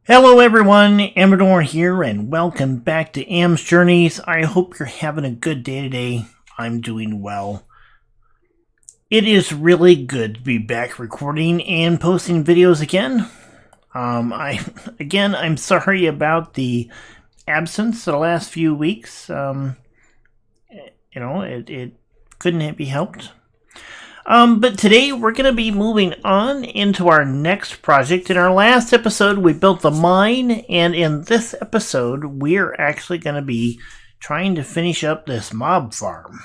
Hello everyone, Amradorn here, and welcome back to sJourneys. I hope you're having a good day today. I'm doing well. It is really good to be back recording and posting videos again. I'm sorry about the absence the last few weeks. It couldn't be helped. But today we're going to be moving on into our next project. In our last episode, we built the mine, and in this episode, we're actually going to be trying to finish up this mob farm.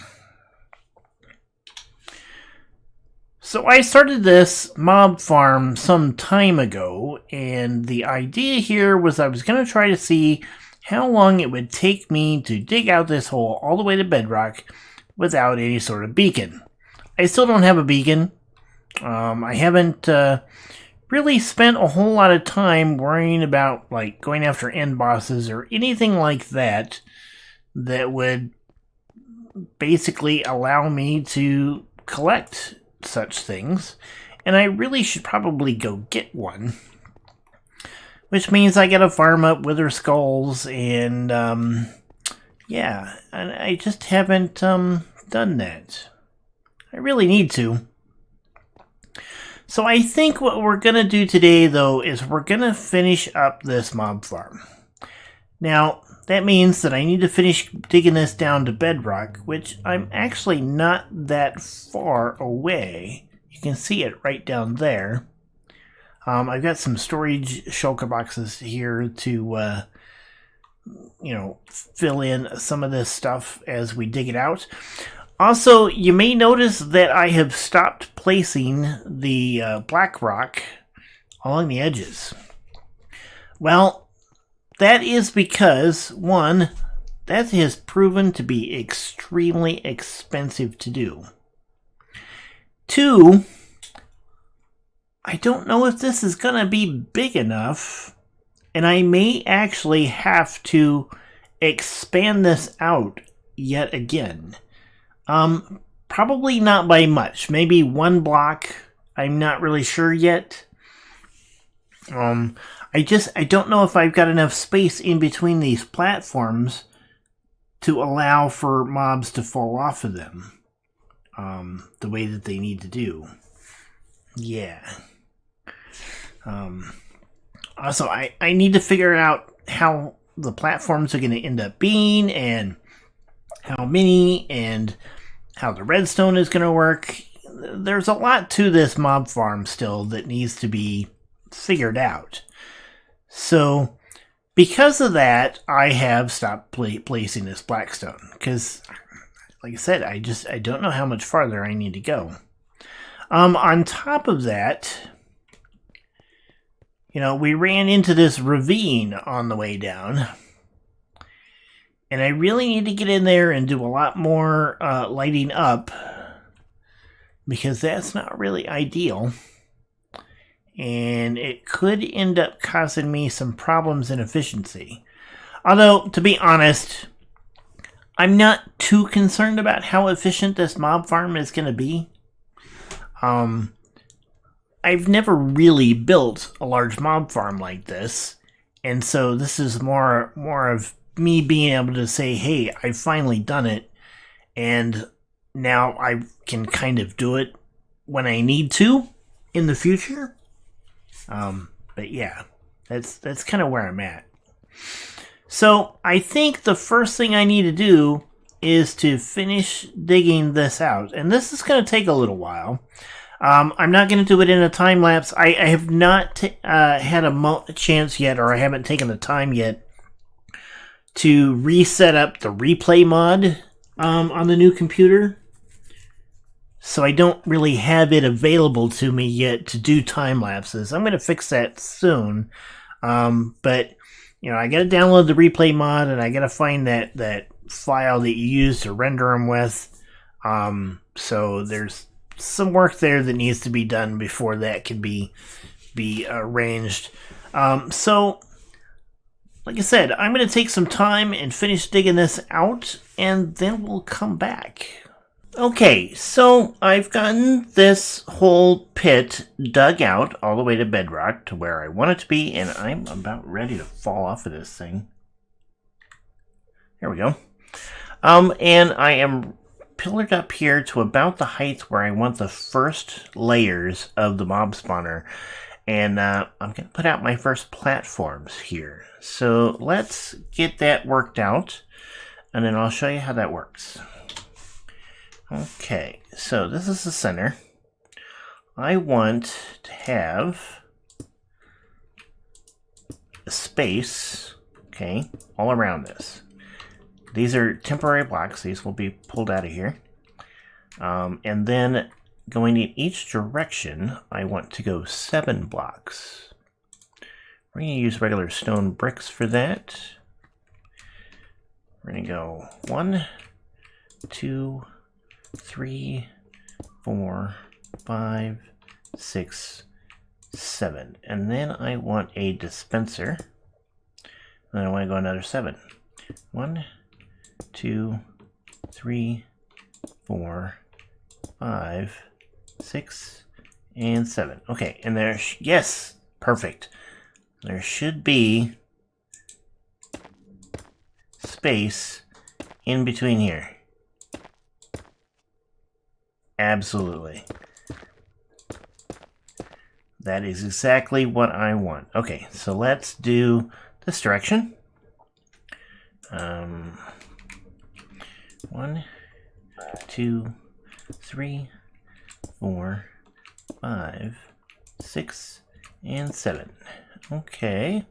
So I started this mob farm some time ago, and the idea here was I was going to try to see how long it would take me to dig out this hole all the way to bedrock without any sort of beacon. I still don't have a beacon. I haven't really spent a whole lot of time worrying about going after end bosses or anything like that would basically allow me to collect such things. And I really should probably go get one. Which means I gotta farm up wither skulls and yeah, and I just haven't done that. I really need to. So I think what we're going to do today, though, is we're going to finish up this mob farm. Now, that means that I need to finish digging this down to bedrock, which I'm actually not that far away. You can see it right down there. I've got some storage shulker boxes here to, fill in some of this stuff as we dig it out. Also, you may notice that I have stopped placing the black rock along the edges. Well, that is because, one, that has proven to be extremely expensive to do. Two, I don't know if this is going to be big enough, and I may actually have to expand this out yet again. Probably not by much. Maybe one block. I'm not really sure yet. I don't know if I've got enough space in between these platforms to allow for mobs to fall off of them. The way that they need to do. Yeah. Also, I need to figure out how the platforms are going to end up being and how many and how the redstone is going to work. There's a lot to this mob farm still that needs to be figured out. So, because of that, I have stopped placing this blackstone. Because, like I said, I don't know how much farther I need to go. On top of that, we ran into this ravine on the way down. And I really need to get in there and do a lot more lighting up, because that's not really ideal. And it could end up causing me some problems in efficiency. Although, to be honest, I'm not too concerned about how efficient this mob farm is going to be. I've never really built a large mob farm like this. And so this is more of me being able to say, hey, I've finally done it, and now I can kind of do it when I need to in the future. But yeah, that's kind of where I'm at. So I think the first thing I need to do is to finish digging this out, and this is going to take a little while. I'm not going to do it in a time lapse. I have not had a chance yet, or I haven't taken the time yet to reset up the replay mod on the new computer. So I don't really have it available to me yet to do time lapses. I'm going to fix that soon. But I got to download the replay mod, and I got to find that file that you use to render them with. So there's some work there that needs to be done before that can be arranged. So like I said, I'm going to take some time and finish digging this out, and then we'll come back. Okay, so I've gotten this whole pit dug out all the way to bedrock to where I want it to be, and I'm about ready to fall off of this thing. There we go. And I am pillared up here to about the height where I want the first layers of the mob spawner. And I'm going to put out my first platforms here. So let's get that worked out, and then I'll show you how that works. Okay, so this is the center. I want to have a space, okay, all around this. These are temporary blocks. These will be pulled out of here. And then going in each direction, I want to go 7 blocks. We're going to use regular stone bricks for that. We're going to go 1, 2, 3, 4, 5, 6, 7. And then I want a dispenser. And then I want to go another 7. 1, 2, 3, 4, 5, 6, and 7. Okay, and there, yes, perfect. There should be space in between here. Absolutely. That is exactly what I want. Okay, so let's do this direction. 1, 2, 3, 4, 5, 6, and 7. Okay.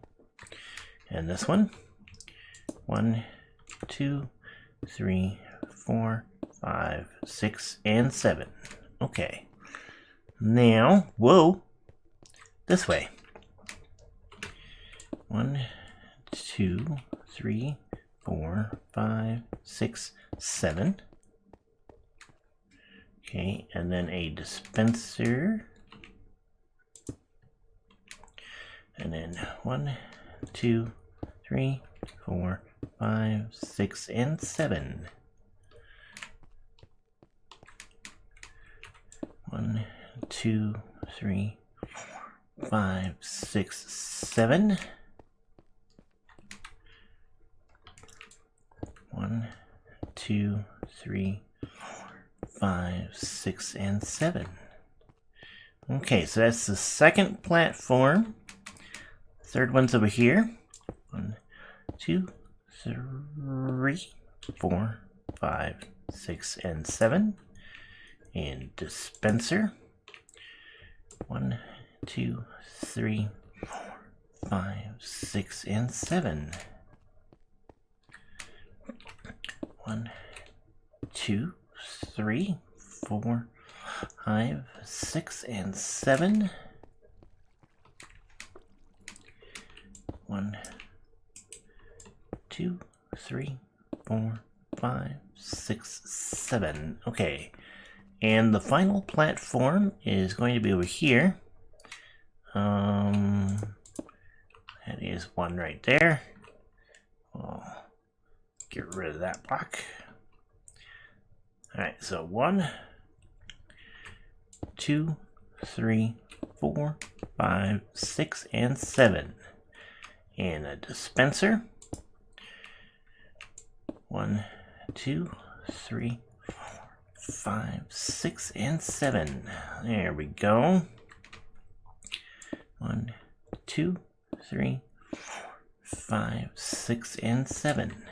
And this one. 1, 2, 3, 4, 5, 6, and 7. Okay. Now, whoa. This way. 1, 2, 3, 4, 5, 6, 7. Okay, and then a dispenser. And then 1, 2, 3, 4, 5, 6, and 7. 1, 2, 3, 4, 5, 6, 7. 1, 2, 3, 4, 5, 6, and 7. Okay, so that's the second platform. Third one's over here. 1, 2, 3, 4, 5, 6, and 7. And dispenser. 1, 2, 3, 4, 5, 6, and 7. 1, 2, 3, 4, 5, 6, and 7. 1, 2, 3, 4, 5, 6, 7. Okay. And the final platform is going to be over here. That is one right there. I'll get rid of that block. Alright, so 1, 2, 3, 4, 5, 6, and 7. And a dispenser. 1, 2, 3, 4, 5, 6, and 7. There we go. 1, 2, 3, 4, 5, 6, and 7.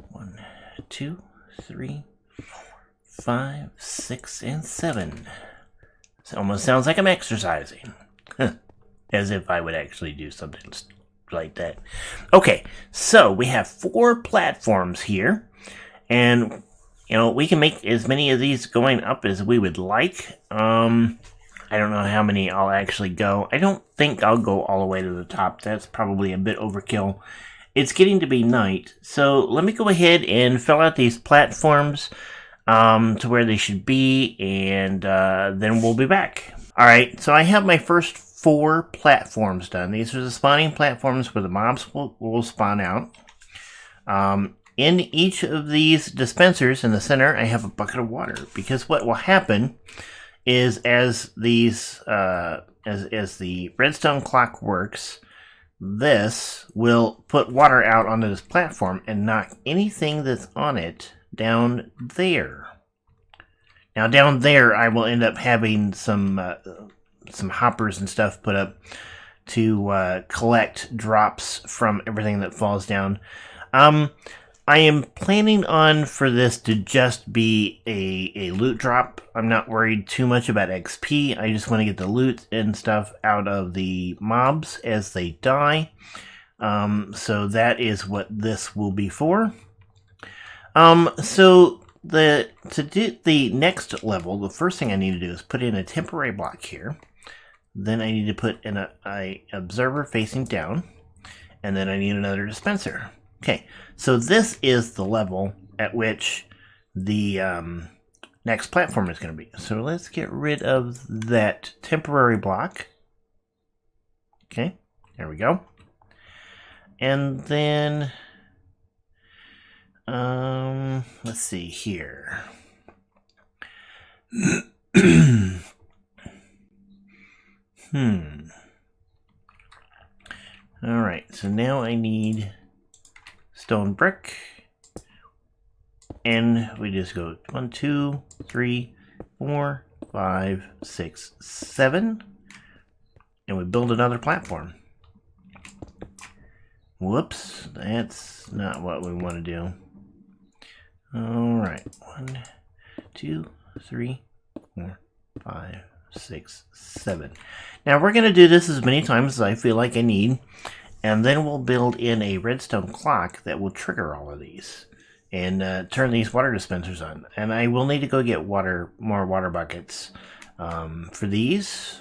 1, 2, 3, 4, 5, 6, and 7. It almost sounds like I'm exercising. As if I would actually do something like that. Okay, so we have 4 platforms here. And, you know, we can make as many of these going up as we would like. I don't know how many I'll actually go. I don't think I'll go all the way to the top. That's probably a bit overkill. It's getting to be night, so let me go ahead and fill out these platforms to where they should be, and then we'll be back. Alright, so I have my first 4 platforms done. These are the spawning platforms where the mobs will spawn out. in each of these dispensers in the center, I have a bucket of water, because what will happen is as these as the redstone clock works, this will put water out onto this platform and knock anything that's on it down there. Now down there, I will end up having some hoppers and stuff put up to collect drops from everything that falls down. I am planning on for this to just be a loot drop. I'm not worried too much about XP. I just want to get the loot and stuff out of the mobs as they die. So that is what this will be for. So to do the next level, the first thing I need to do is put in a temporary block here. Then I need to put in a observer facing down. And then I need another dispenser. Okay, so this is the level at which the next platform is going to be. So let's get rid of that temporary block. Okay, there we go. And then, let's see here. All right, so now I need stone brick, and we just go 1, 2, 3, 4, 5, 6, 7, and we build another platform. Whoops, that's not what we want to do. All right, 1, 2, 3, 4, 5, 6, 7. Now we're going to do this as many times as I feel like I need. And then we'll build in a redstone clock that will trigger all of these and turn these water dispensers on. And I will need to go get more water buckets for these.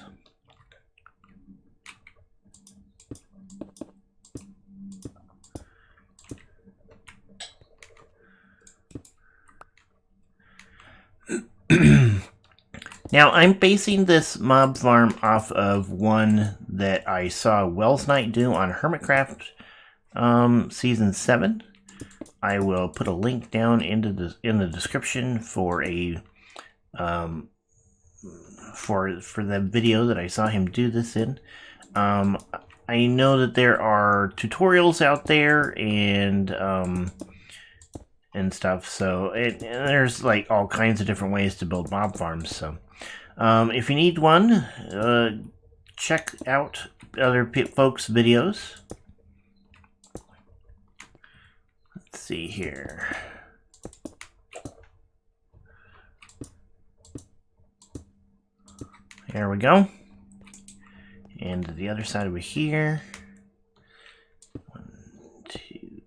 Now, I'm basing this mob farm off of one that I saw Wells Knight do on Hermitcraft Season 7. I will put a link down in the description for a for the video that I saw him do this in. I know that there are tutorials out there and stuff, so there's like all kinds of different ways to build mob farms. So if you need one, check out other folks' videos. Let's see here. There we go. And the other side over here. 1, 2,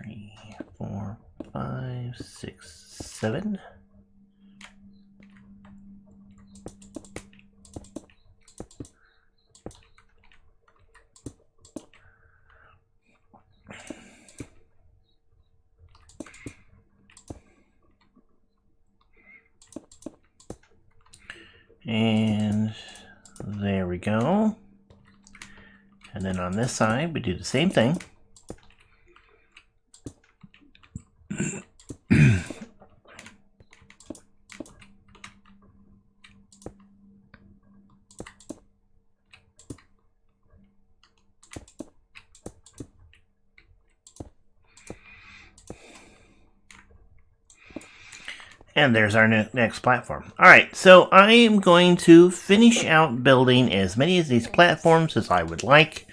3, 4, 5, 6, 7. And there we go. And then on this side, we do the same thing. And there's our next platform. Alright, so I am going to finish out building as many of these platforms as I would like.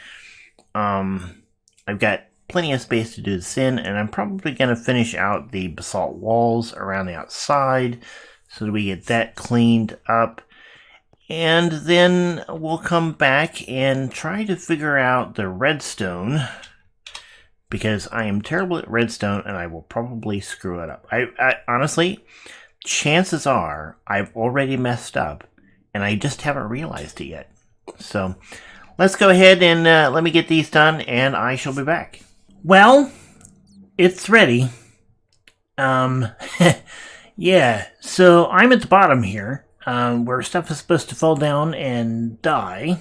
I've got plenty of space to do this in, and I'm probably going to finish out the basalt walls around the outside so that we get that cleaned up. And then we'll come back and try to figure out the redstone, because I am terrible at redstone and I will probably screw it up. I honestly, chances are I've already messed up and I just haven't realized it yet. So let's go ahead and let me get these done, and I shall be back. Well, it's ready. Yeah, so I'm at the bottom here, where stuff is supposed to fall down and die.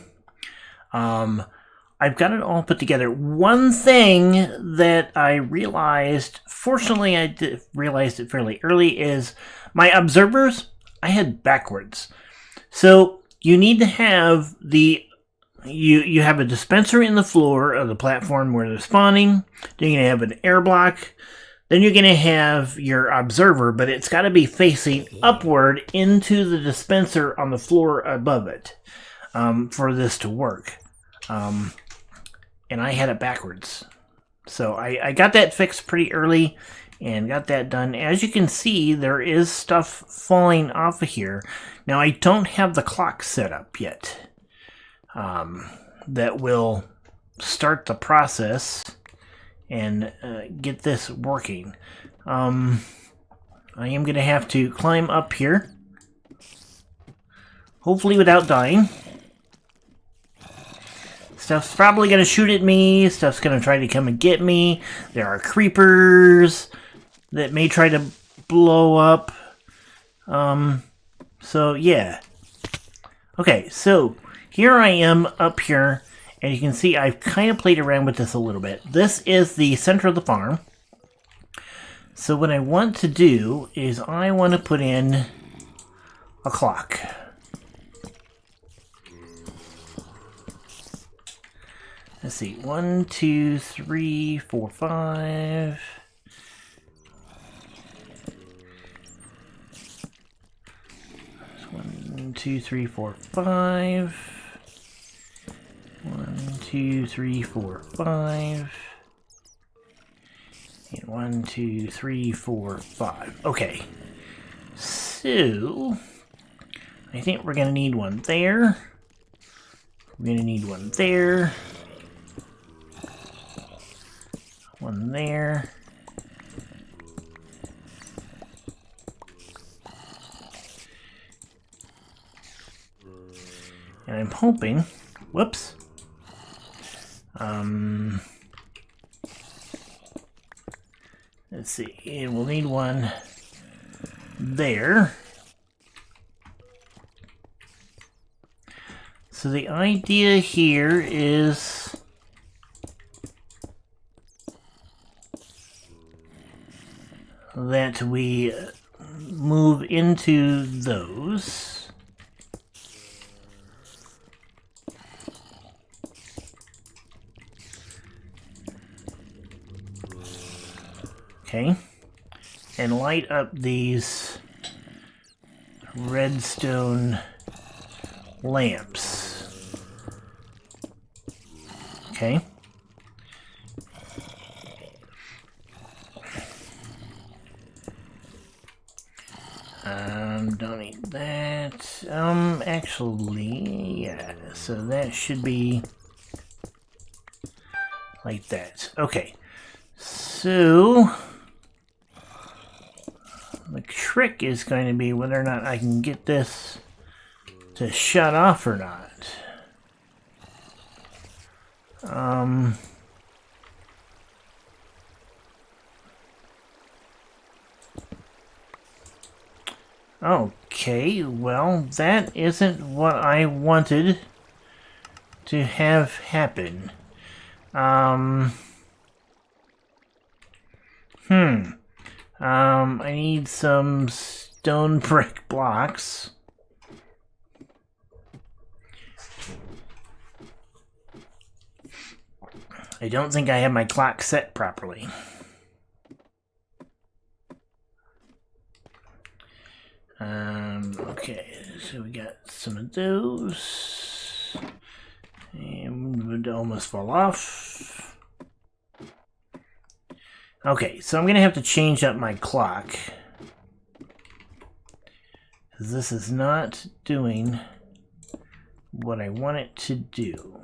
I've got it all put together. One thing that I realized, fortunately realized it fairly early, is my observers I had backwards. So you need to have you have a dispenser in the floor of the platform where they're spawning. Then you're going to have an air block. Then you're going to have your observer, but it's got to be facing upward into the dispenser on the floor above it for this to work. And I had it backwards. So I got that fixed pretty early and got that done. As you can see, there is stuff falling off of here. Now, I don't have the clock set up yet. That will start the process and get this working. I am going to have to climb up here. Hopefully without dying. Stuff's probably going to shoot at me. Stuff's going to try to come and get me. There are creepers that may try to blow up. So, yeah. Okay, so here I am up here. And you can see I've kind of played around with this a little bit. This is the center of the farm. So what I want to do is I want to put in a clock. Let's see, 1, 2, 3, 4, 5. That's 1, 2, 3, 4, 5. 1, 2, 3, 4, 5. And 1, 2, 3, 4, 5. Okay. So, I think we're going to need one there. We're going to need one there. One there. And I'm hoping, whoops. Let's see, and we'll need one there. So the idea here is that we move into those. Okay, and light up these redstone lamps. Okay. Don't need that. Actually, yeah, so that should be like that. Okay, so the trick is going to be whether or not I can get this to shut off or not. Okay, well, that isn't what I wanted to have happen. I need some stone brick blocks. I don't think I have my clock set properly. Okay, so we got some of those. And would almost fall off. Okay, so I'm going to have to change up my clock. Because this is not doing what I want it to do.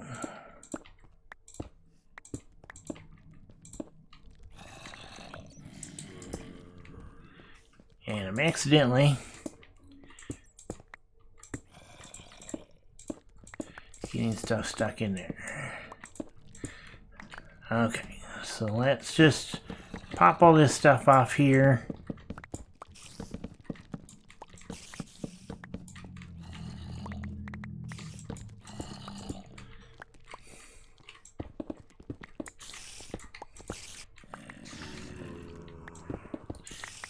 And I'm accidentally getting stuff stuck in there. Okay, so let's just pop all this stuff off here.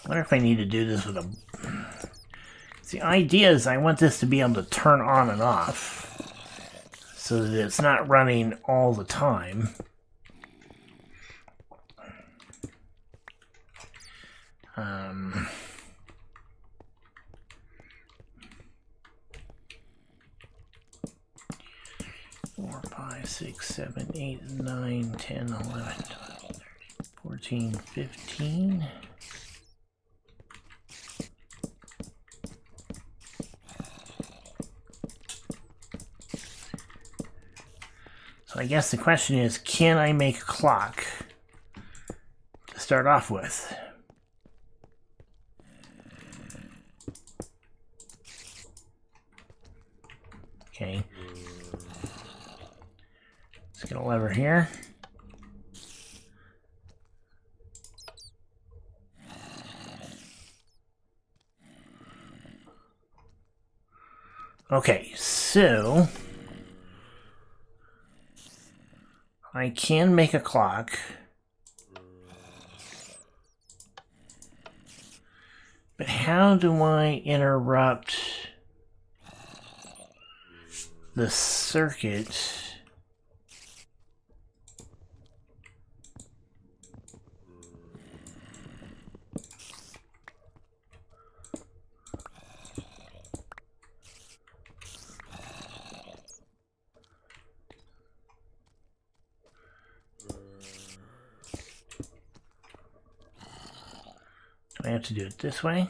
I wonder if I need to do this with a... The idea is I want this to be able to turn on and off so that it's not running all the time. Four, 5, 6, 7, 8, 9, 10, 11, 12, 13, 14, 15. So I guess the question is, can I make a clock to start off with? Okay. Let's get a lever here. Okay, so I can make a clock, but how do I interrupt the circuit? I have to do it this way.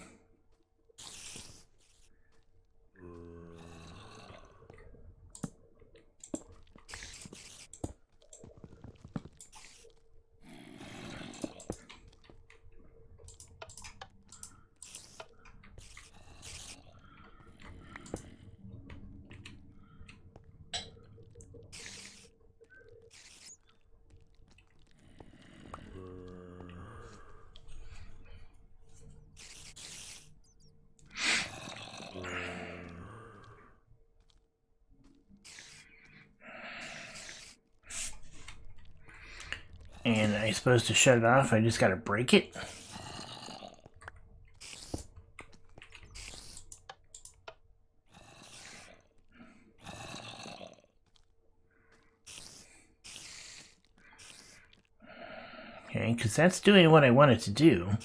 And I'm supposed to shut it off, I just gotta break it. Okay, because that's doing what I want it to do.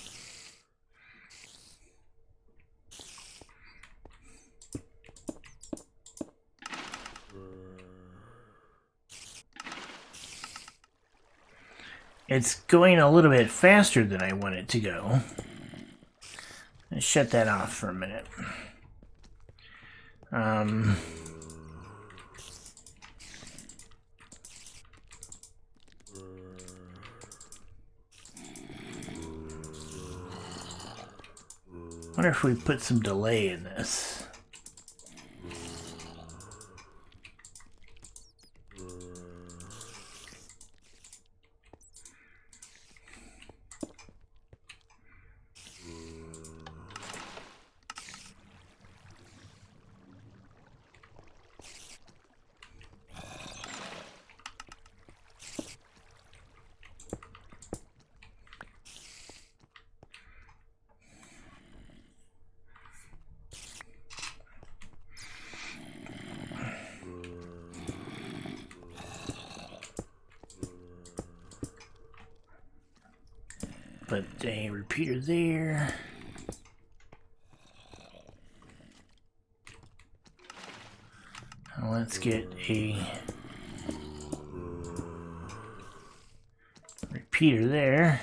It's going a little bit faster than I want it to go. Let's shut that off for a minute. Wonder if we put some delay in this. Put a repeater there. Now let's get a repeater there.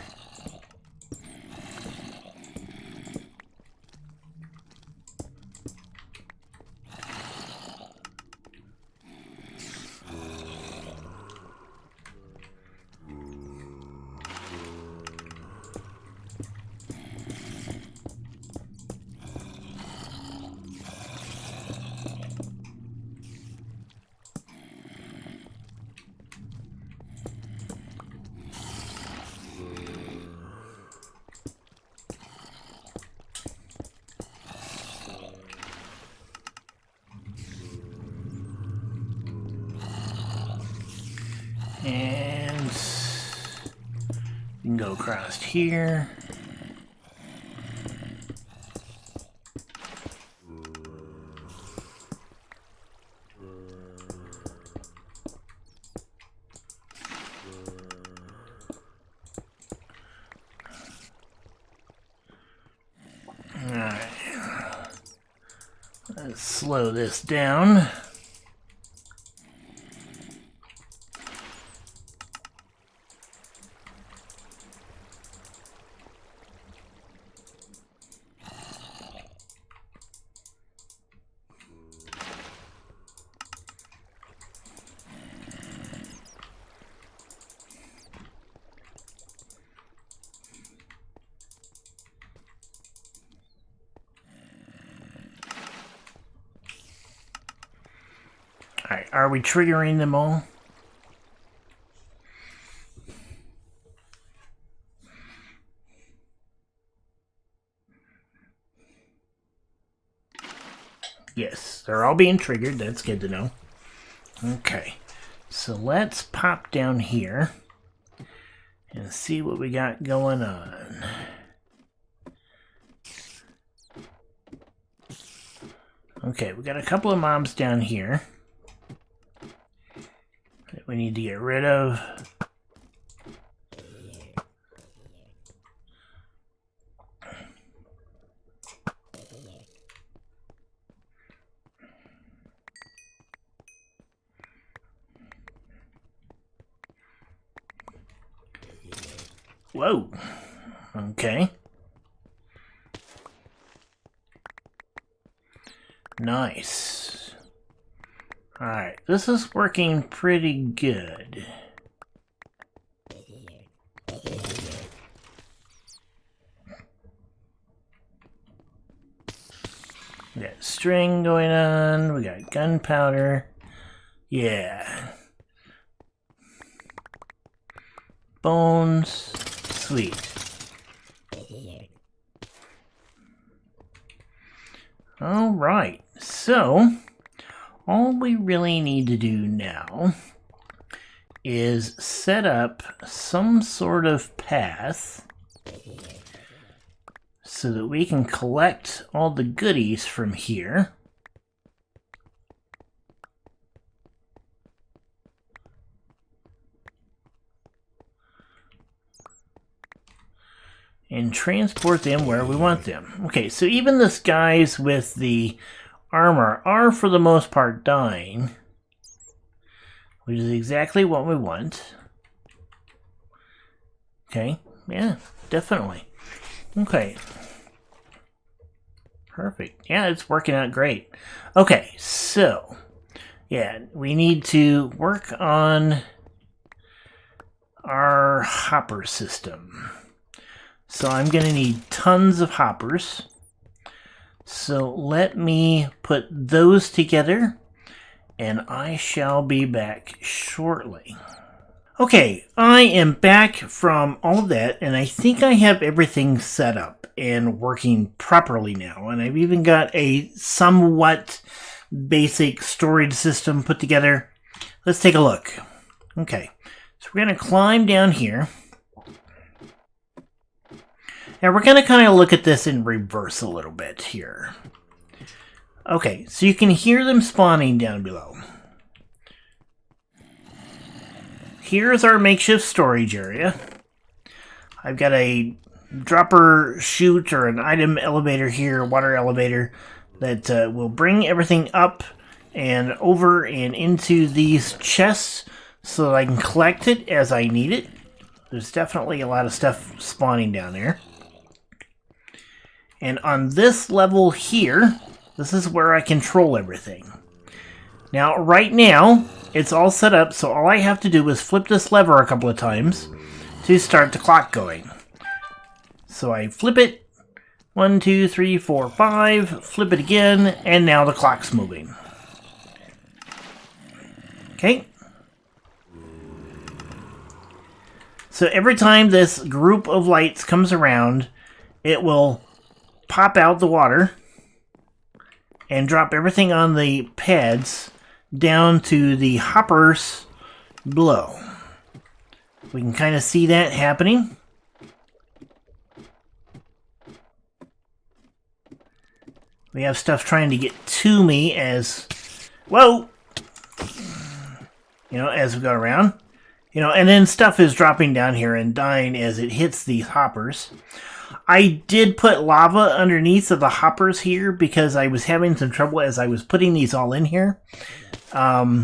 And we can go across here. Let's slow this down. Alright, are we triggering them all? Yes, they're all being triggered. That's good to know. Okay, so let's pop down here and see what we got going on. Okay, we got a couple of mobs down here that we need to get rid of. Whoa. Okay. Nice. Alright, this is working pretty good. We got string going on, we got gunpowder. Yeah. Bones. Sweet. Alright, so all we really need to do now is set up some sort of path so that we can collect all the goodies from here. And transport them where we want them. Okay, so even the guys with the armor are for the most part dying, which is exactly what we want. Okay, yeah, definitely. Okay. Perfect. Yeah, it's working out great. Okay, so, yeah, we need to work on our hopper system. So I'm going to need tons of hoppers. So let me put those together, and I shall be back shortly. Okay, I am back from all that, and I think I have everything set up and working properly now. And I've even got a somewhat basic storage system put together. Let's take a look. Okay, so we're going to climb down here. Now we're going to kind of look at this in reverse a little bit here. Okay, so you can hear them spawning down below. Here's our makeshift storage area. I've got a dropper chute or an item elevator here, water elevator, that will bring everything up and over and into these chests so that I can collect it as I need it. There's definitely a lot of stuff spawning down there. And on this level here, this is where I control everything. Now, right now, it's all set up, so all I have to do is flip this lever a couple of times to start the clock going. So I flip it, 1, 2, 3, 4, 5, flip it again, and now the clock's moving. Okay. So every time this group of lights comes around, it will pop out the water and drop everything on the pads down to the hoppers below. We can kind of see that happening. We have stuff trying to get to me as, whoa, as we go around. And then stuff is dropping down here and dying as it hits these hoppers. I did put lava underneath of the hoppers here because I was having some trouble as I was putting these all in here. I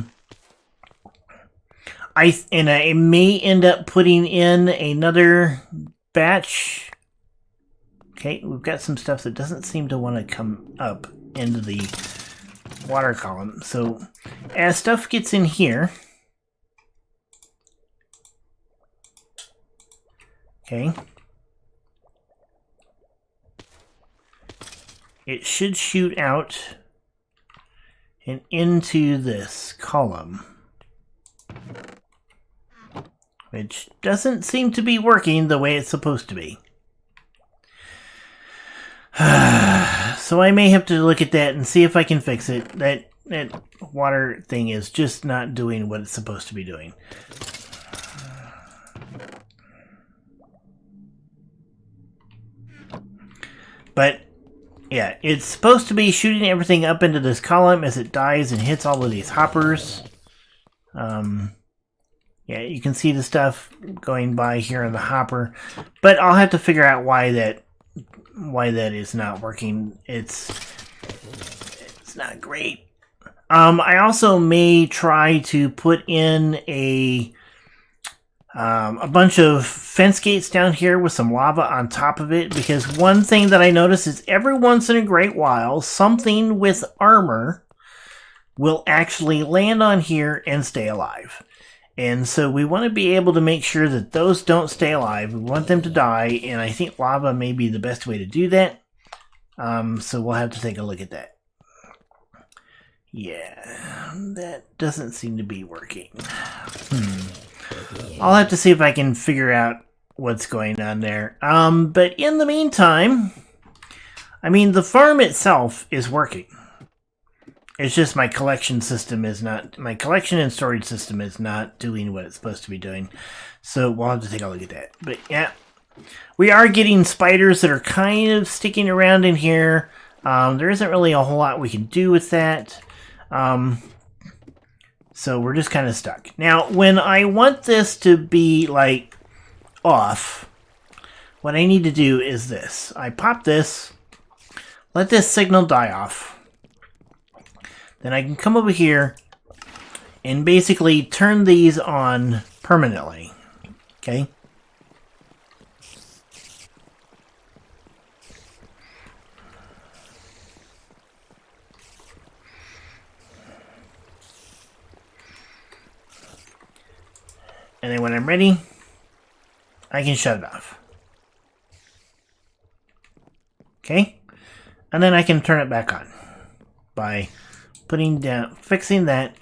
may end up putting in another batch. Okay, we've got some stuff that doesn't seem to want to come up into the water column. So as stuff gets in here, okay, it should shoot out and into this column, which doesn't seem to be working the way it's supposed to be. So I may have to look at that and see if I can fix it. That water thing is just not doing what it's supposed to be doing. But yeah, it's supposed to be shooting everything up into this column as it dies and hits all of these hoppers. Yeah, you can see the stuff going by here in the hopper, but I'll have to figure out why that is not working. It's not great. I also may try to put in a bunch of fence gates down here with some lava on top of it, because one thing that I notice is every once in a great while something with armor will actually land on here and stay alive. And so we want to be able to make sure that those don't stay alive. We want them to die, and I think lava may be the best way to do that. So we'll have to take a look at that. Yeah, that doesn't seem to be working. I'll have to see if I can figure out what's going on there. But in the meantime, I mean, the farm itself is working. It's just my collection system is not, my collection and storage system is not doing what it's supposed to be doing. So we'll have to take a look at that. But yeah, we are getting spiders that are kind of sticking around in here. There isn't really a whole lot we can do with that. So we're just kind of stuck. Now, when I want this to be like off, what I need to do is this. I pop this, let this signal die off. Then I can come over here and basically turn these on permanently. Okay? And then when I'm ready, I can shut it off. Okay? And then I can turn it back on by putting down, fixing that,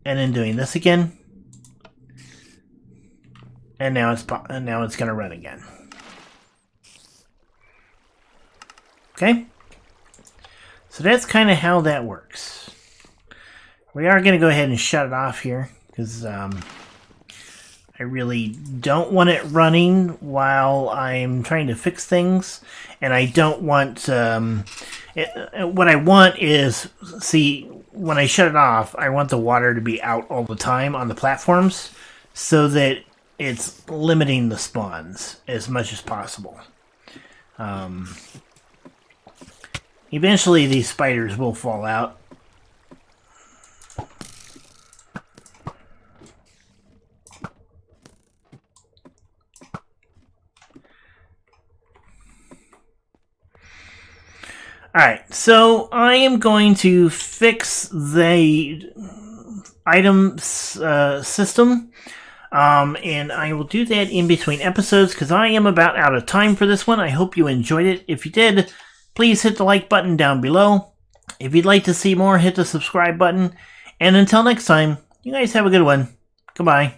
and then doing this again. And now it's going to run again. Okay? So that's kind of how that works. We are going to go ahead and shut it off here because I really don't want it running while I'm trying to fix things, and I don't want what I want is, see, when I shut it off, I want the water to be out all the time on the platforms so that it's limiting the spawns as much as possible. Eventually these spiders will fall out. Alright, so I am going to fix the item system, and I will do that in between episodes because I am about out of time for this one. I hope you enjoyed it. If you did, please hit the like button down below. If you'd like to see more, hit the subscribe button. And until next time, you guys have a good one. Goodbye.